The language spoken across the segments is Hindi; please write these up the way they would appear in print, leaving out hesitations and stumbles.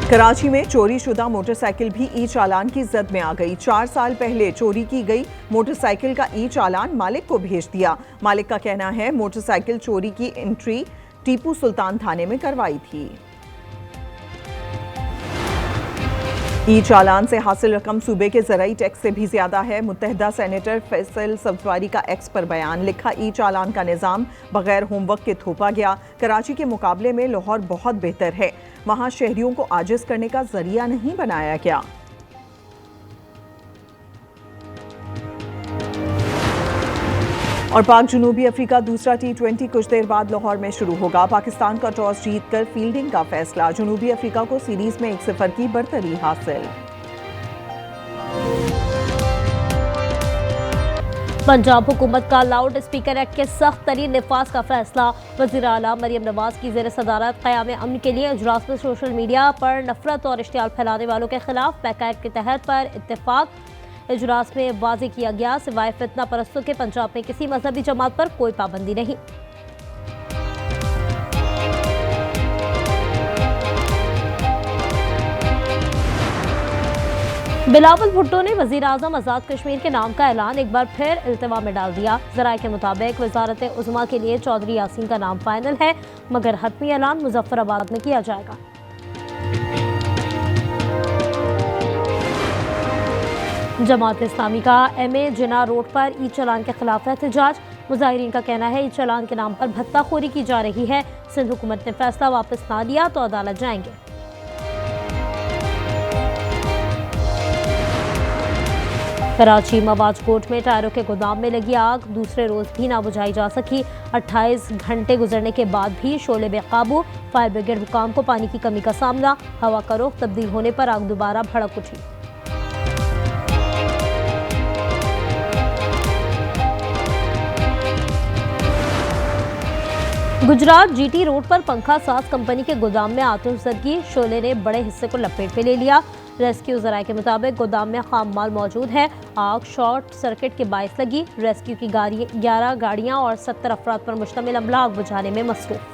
कराची में चोरी शुदा मोटरसाइकिल भी ई चालान की जद में आ गई। 4 साल पहले चोरी की गई मोटरसाइकिल का ई चालान मालिक को भेज दिया। मालिक का कहना है मोटरसाइकिल चोरी की एंट्री टीपू सुल्तान थाने में करवाई थी। ई चालान से हासिल रकम सूबे के ज़राई टैक्स से भी ज्यादा है। मुत्तहदा सेनेटर फैसल सब्जवारी का एक्स पर बयान। लिखा, ई चालान का निज़ाम बगैर होमवर्क के थोपा गया। कराची के मुकाबले में लाहौर बहुत बेहतर है। वहां शहरियों को आजिज करने का जरिया नहीं बनाया गया। और पाक जनूबी अफ्रीका दूसरा T20 कुछ देर बाद लाहौर में शुरू होगा। पाकिस्तान का टॉस जीतकर फील्डिंग का फैसला। जनूबी अफ्रीका को सीरीज में 1-0 की बरतरी हासिल। पंजाब हुकूमत का लाउड स्पीकर एक्ट के सख्त तरीन नफाज का फैसला। वज़ीर आला मरियम नवाज की ज़ेर सदारत क़याम अमन के लिए इजलास में सोशल मीडिया पर नफरत और इश्तियाल फैलाने वालों के खिलाफ पैका एक्ट के तहत पर इत्तेफाक। इजलास में वाज़ेह किया गया, सिवाय फितना परस्तों के पंजाब में किसी मजहबी जमात पर कोई पाबंदी नहीं। बिलावल भुट्टो ने वज़ीर आज़म आज़ाद कश्मीर के नाम का ऐलान एक बार फिर इल्तिवा में डाल दिया। ज़राए के मुताबिक वज़ारत उज़्मा के लिए चौधरी यासीन का नाम फाइनल है, मगर हतमी ऐलान मुजफ्फराबाद में किया जाएगा। जमात इस्लामी का MA जिना रोड पर ई चालान के खिलाफ एहतजाज। मुजाहिरीन का कहना है ई चालान के नाम पर भत्ताखोरी की जा रही है। सिंध हुकूमत ने फैसला वापस ना लिया तो अदालत जाएंगे। कराची मवाज कोर्ट में टायरों के गोदाम में लगी आग दूसरे रोज भी ना बुझाई जा सकी। 28 घंटे गुजरने के बाद भी शोले बेकाबू। फायर ब्रिगेड हुकाम को पानी की कमी का सामना। हवा का रुख तब्दील होने पर आग दोबारा भड़क उठी। गुजरात GT रोड पर पंखा साज कंपनी के गोदाम में आतिशज़दगी। शोले ने बड़े हिस्से को लपेट में ले लिया। रेस्क्यू ज़राए के मुताबिक गोदाम में खाम माल मौजूद है। आग शॉर्ट सर्किट के बायस लगी। रेस्क्यू की 11 गाड़ियां और 70 अफराद पर मुश्तमिल अमला आग बुझाने में मसरूफ।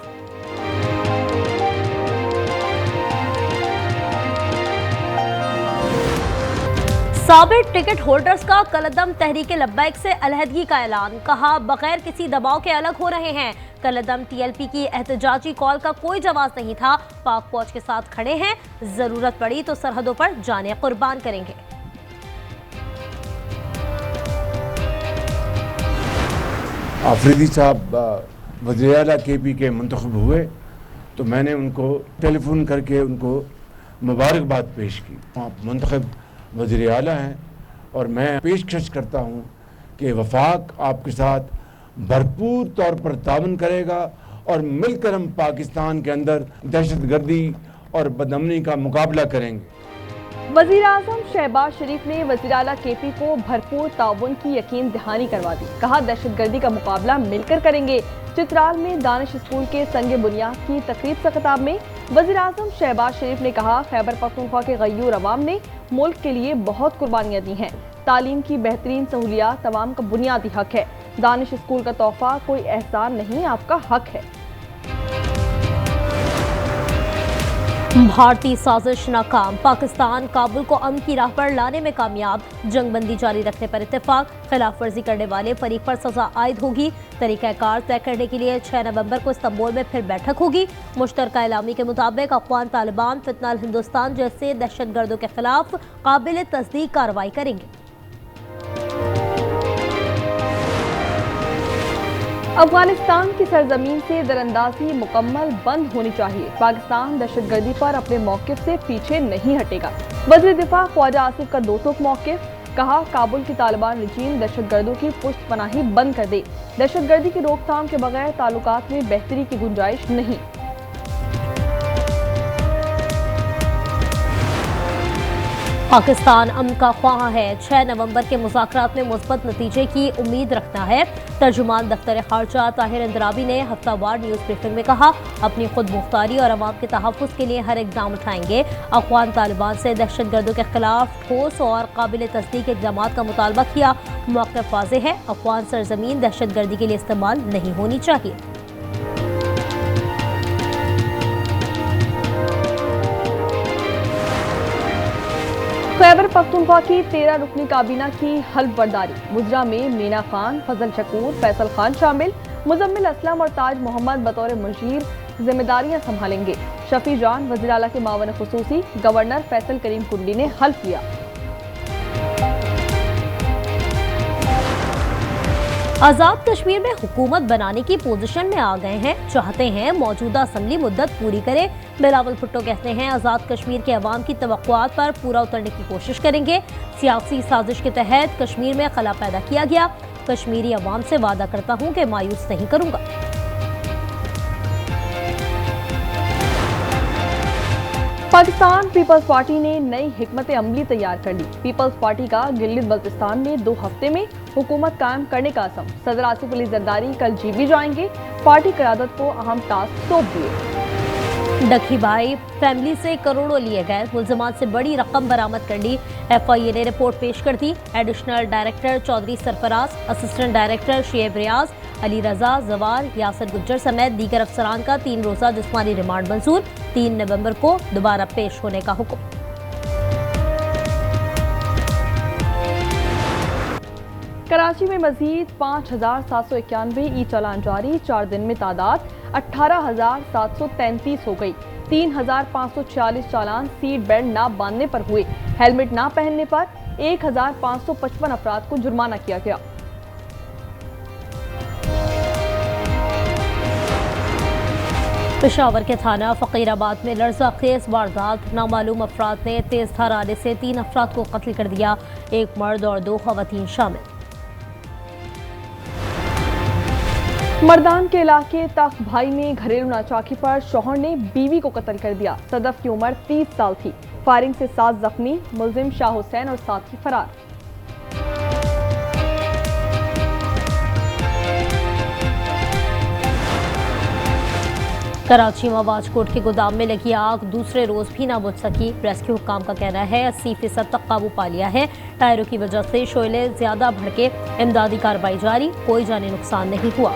साबित टिकट होल्डर्स का कलअदम तहरीक लब्बैक से अलहदगी का ऐलान। कहा, बगैर किसी दबाव के अलग हो रहे हैं। कलअदम TLP की एहतजाजी कॉल का कोई जवाब नहीं था। पाक फौज के साथ खड़े हैं, जरूरत पड़ी तो सरहदों पर जाने कुर्बान करेंगे। आफरीदी साहब वज़ीर आला KP के मुंतखब हुए तो मैंने उनको टेलीफोन करके उनको मुबारकबाद पेश की। आप मुंतखब वज़ीर आला हैं और मैं पेशकश करता हूँ कि वफाक आपके साथ भरपूर तौर पर तावन करेगा और मिलकर हम पाकिस्तान के अंदर दहशतगर्दी और बदअमनी का मुकाबला करेंगे। वज़ीर आज़म शहबाज शरीफ ने वज़ीर आला KP को भरपूर ताउन की यकीन दहानी करवा दी। कहा, दहशतगर्दी का मुकाबला मिलकर करेंगे। चित्राल में दानिश स्कूल के संगे बुनियाद की तकरीब से खिताब में वज़ीर आज़म शहबाज शरीफ ने कहा, खैबर पख्तूनख्वा के गयूर अवाम ने मुल्क के लिए बहुत कुर्बानियाँ दी हैं। तालीम की बेहतरीन सहूलियात तमाम का बुनियादी हक है। दानिश स्कूल का तोहफा कोई एहसान नहीं, आपका हक है। भारतीय साजिश नाकाम। पाकिस्तान काबुल को अमन की राह पर लाने में कामयाब। जंगबंदी जारी रखने पर इत्तेफाक। खिलाफ वर्जी करने वाले फरीक पर सजा आयद होगी। तरीक़ाकार तय करने के लिए 6 नवंबर को इस्तांबुल में फिर बैठक होगी। मुश्तरका एलामी के मुताबिक अफ़गान तालिबान फितना हिंदुस्तान जैसे दहशतगर्दों के खिलाफ काबिल तस्दीक कार्रवाई करेंगे। अफगानिस्तान की सरजमीन से दरअंदाजी मुकम्मल बंद होनी चाहिए। पाकिस्तान दहशतगर्दी पर अपने मौक़िफ़ से पीछे नहीं हटेगा। वज़ीर दिफा ख्वाजा आसिफ का दो टूक मौक़िफ़। कहा, काबुल की तालिबान रजीम दहशतगर्दों की पुश्तपनाही बंद कर दे। दहशतगर्दी की रोकथाम के बगैर ताल्लुकात में बेहतरी की गुंजाइश नहीं। पाकिस्तान अमन का ख्वाह है। 6 नवंबर के मुज़ाकरात में मुस्बत नतीजे की उम्मीद रखता है। तर्जुमान दफ्तर खारजा ताहिर इंदराबी ने हफ्तावार न्यूज़ ब्रीफिंग में कहा, अपनी खुद मुख्तारी और अवाम के तहफ़्फ़ुज़ के लिए हर इक़दाम उठाएंगे। अफ़गान तालिबान से दहशतगर्दों के खिलाफ ठोस और काबिल तस्दीक इक़दामात का मुतालबा किया। मौक़िफ़ वाज़ेह है, अफ़गान सरज़मीन दहशतगर्दी के लिए इस्तेमाल नहीं होनी चाहिए। खैबर पख्तूनख्वा की 13 रुकनी काबीना की हल्फ बर्दारी। मुजरा में मीना खान, फजल शकूर, फैसल खान शामिल। मुजम्मिल असलम और ताज मोहम्मद बतौर मुशीर जिम्मेदारियां संभालेंगे। शफी जान वज़ीर आला के मावन खुसूसी गवर्नर फैसल करीम कुंडी ने हल्फ लिया। आजाद कश्मीर में हुकूमत बनाने की पोजीशन में आ गए हैं, चाहते हैं मौजूदा असम्बली मुद्दत पूरी करे। बिलावल भुट्टो कहते हैं आजाद कश्मीर के अवाम की तवक्कुआत पर पूरा उतरने की कोशिश करेंगे। सियासी साजिश के तहत कश्मीर में खला पैदा किया गया। कश्मीरी अवाम से वादा करता हूँ कि मायूस नहीं करूँगा। पाकिस्तान पीपल्स पार्टी ने नई हिकमत अमली तैयार कर ली। पीपल्स पार्टी का गिलगित बल्तिस्तान में 2 हफ्ते में हुकूमत कायम करने का अज़म। सदर आसिफ अली जरदारी कल जीबी जाएंगे। पार्टी क़यादत को अहम टास्क सौंप दिए। डकी भाई फैमिली से करोड़ों लिए गए, मुल्ज़िमात से बड़ी रकम बरामद कर ली। FIA ने रिपोर्ट पेश कर दी। Additional director Chaudhary Sarfaraz, assistant director शेब रियाज, अली रजा, जवार, यासर गुज्जर समेत दीगर अफसरान का 3 रोज़ा जिस्मानी रिमांड मंजूर। 3 नवंबर को दोबारा पेश होने का हुक्म। कराची में मजीद 5,791 ई चालान जारी। 4 दिन में तादाद 18,733 हो गई। 3,546 चालान सीट बेल्ट ना बांधने पर हुए। हेलमेट ना पहनने पर 1,555 अफराद को जुर्माना किया गया। पेशावर के थाना फकीराबाद में लर्ज़ाखेज़ वारदात। नामालूम अफराद ने तेज धार आने से 3 अफराद को कत्ल कर दिया। 1 मर्द और 2 खवातीन शामिल। मर्दान के इलाके तख्त भाई में घरेलू नाचाकी पर शौहर ने बीवी को कत्ल कर दिया। सदफ की उम्र 30 साल थी। फायरिंग से 7 जख्मी, मुलजिम शाह हुसैन और साथी फरार। कराची मवाज कोट के गोदाम में लगी आग दूसरे रोज भी ना बुझ सकी। रेस्क्यू हुक्काम का कहना है 80% तक काबू पा लिया है। टायरों की वजह से शोले ज्यादा भड़के। इमदादी कार्रवाई जारी, कोई जानी नुकसान नहीं हुआ।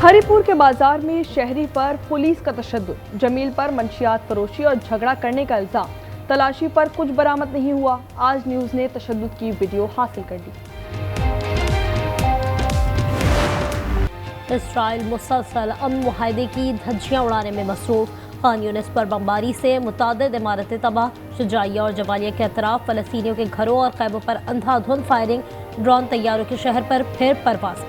हरिपुर के बाजार में शहरी पर पुलिस का तशद्दुद। जमील पर मंशियात फरोशी और झगड़ा करने का इल्जाम। तलाशी पर कुछ बरामद नहीं हुआ। आज न्यूज ने तशद्दुद की वीडियो हासिल कर ली। इसराइल मुसलसल अमन मुआहदे की धज्जियां उड़ाने में मसरूफ। खान यूनिस पर बमबारी से मुतादिद इमारतें तबाह। शुजाइया और जबालिया के अतराफ फलस्तीनियों के घरों और खैमों पर अंधाधुंध फायरिंग। ड्रोन तैयारों के शहर पर फिर परवाज़।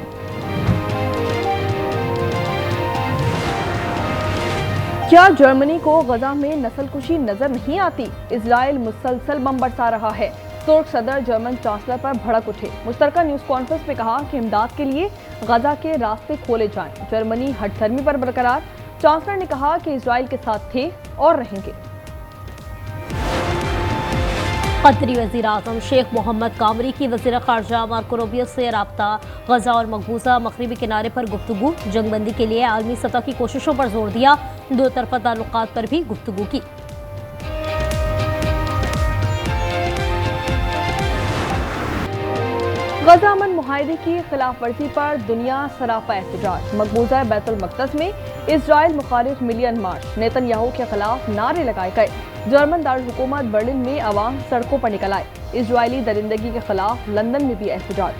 क्या जर्मनी को गजा में नस्लकुशी नजर नहीं आती? इजराइल मुसलसल बम बरसा रहा है। तुर्क सदर जर्मन चांसलर पर भड़क उठे। मुश्तरका न्यूज कॉन्फ्रेंस में कहा कि इमदाद के लिए गजा के रास्ते खोले जाएं। जर्मनी हठधर्मी पर बरकरार। चांसलर ने कहा कि इजराइल के साथ थे और रहेंगे। कतरी वज़ीर आज़म शेख मोहम्मद कामरी की वज़ीर ख़ारजा मार्को रूबियो से राब्ता। गजा और मकबूजा मगरिबी किनारे पर गुफ्तगू। जंगबंदी के लिए आलमी सतह की कोशिशों पर जोर दिया। 2 तरफ़ा ताल्लुकात पर भी गुफ्तगू की। गजा अमन मुआहदे की खिलाफ वर्जी पर दुनिया सरापा एहतजाज। मकबूजा बैतुल मक़दस में इजराइल मुखालिफ मिलियन मार्च। नेतन्याहू के खिलाफ नारे लगाए गए। जर्मन दारुल हुकूमत बर्लिन में अवाम सड़कों पर निकल आए। इजरायली दरिंदगी के खिलाफ लंदन में भी एहतजाज।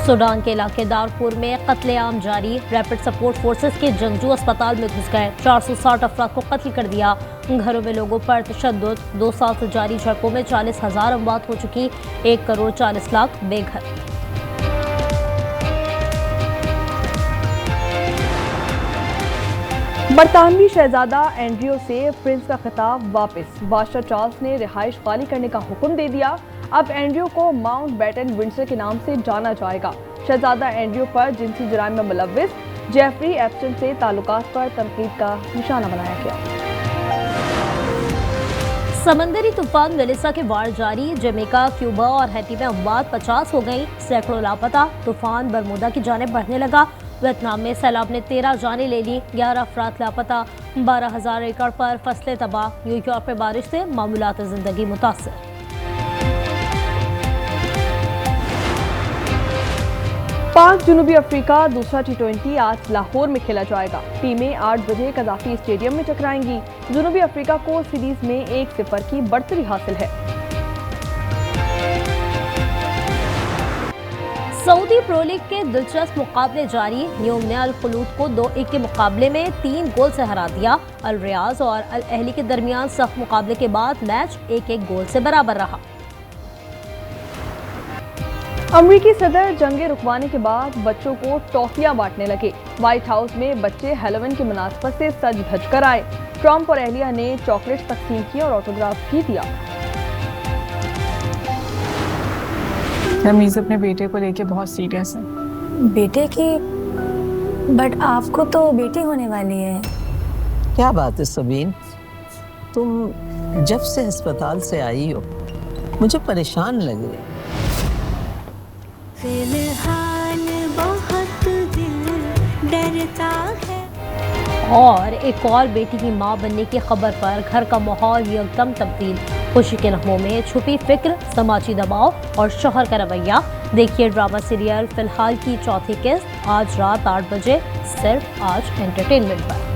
सूडान के इलाके दारपुर में कत्लेआम जारी। रैपिड सपोर्ट फोर्सेस के जंगजू अस्पताल में घुस गए। 460 अफराद को कत्ल कर दिया। घरों में लोगों पर तशद्दुद। 2 साल से जारी झड़पों में 40,000 अमवात हो चुकी। 1 करोड़ 40 लाख बेघर। बरतानवी शहजादा एंड्रियो से प्रिंस का खिताब वापस। बादशाह चार्ल्स ने रिहाइश खाली करने का हुक्म दे दिया। अब एंड्रियो को माउंट बैटन विंडसर के नाम से जाना जाएगा। शहजादा एंड्रियो पर जिनसी जुराइम में मुलव्विस जेफरी एप्स्टाइन से ताल्लुकात पर तनकीद का निशाना बनाया गया। समंदरी तूफान मेलिसा के वार जारी। जमैका, क्यूबा और हैती में अमवात 50 हो गई। सैकड़ों लापता। तूफान बरमूदा की जानिब बढ़ने लगा। वियतनाम में सैलाब ने 13 जानें ले ली। 11 अफराद लापता। 12,000 एकड़ पर फसलें तबाह। न्यूयॉर्क में बारिश से मामूलात जिंदगी मुतासर। पाक जनूबी अफ्रीका दूसरा T20 आज लाहौर में खेला जाएगा। टीमें 8 बजे कदाफी स्टेडियम में टकराएंगी। जनूबी अफ्रीका को सीरीज में 1-0 की बढ़तरी हासिल है। सऊदी प्रो लीग के दिलचस्प मुकाबले जारी। न्यूम ने अल खुलूद को 2-1 के मुकाबले में 3 गोल से हरा दिया। अल रियाज और अल अहली के दरमियान सख्त मुकाबले के बाद मैच 1-1 गोल से बराबर रहा। अमरीकी सदर जंगे रुकवाने के बाद बच्चों को टॉफियां बांटने लगे। व्हाइट हाउस में बच्चे हैलोवीन की मुनासबत से सज धज कर आए। ट्रंप और एहलिया ने चॉकलेट्स तकसीम की और ऑटोग्राफ भी दिया। रमीज अपने बेटे को लेके बहुत सीरियस है। बेटे की? बट आपको तो बेटी होने वाली है। क्या बात है सबीन, तुम जब से अस्पताल से आई हो मुझे परेशान लग रही। फिलहाल बहुत दिल डरता है। और एक और बेटी की मां बनने की खबर पर घर का माहौल एकदम तब्दील। खुशी के लम्हों में छुपी फिक्र, समाजी दबाव और शौहर का रवैया। देखिए ड्रामा सीरियल फिलहाल की चौथी किस्त आज रात 8 बजे सिर्फ आज एंटरटेनमेंट पर।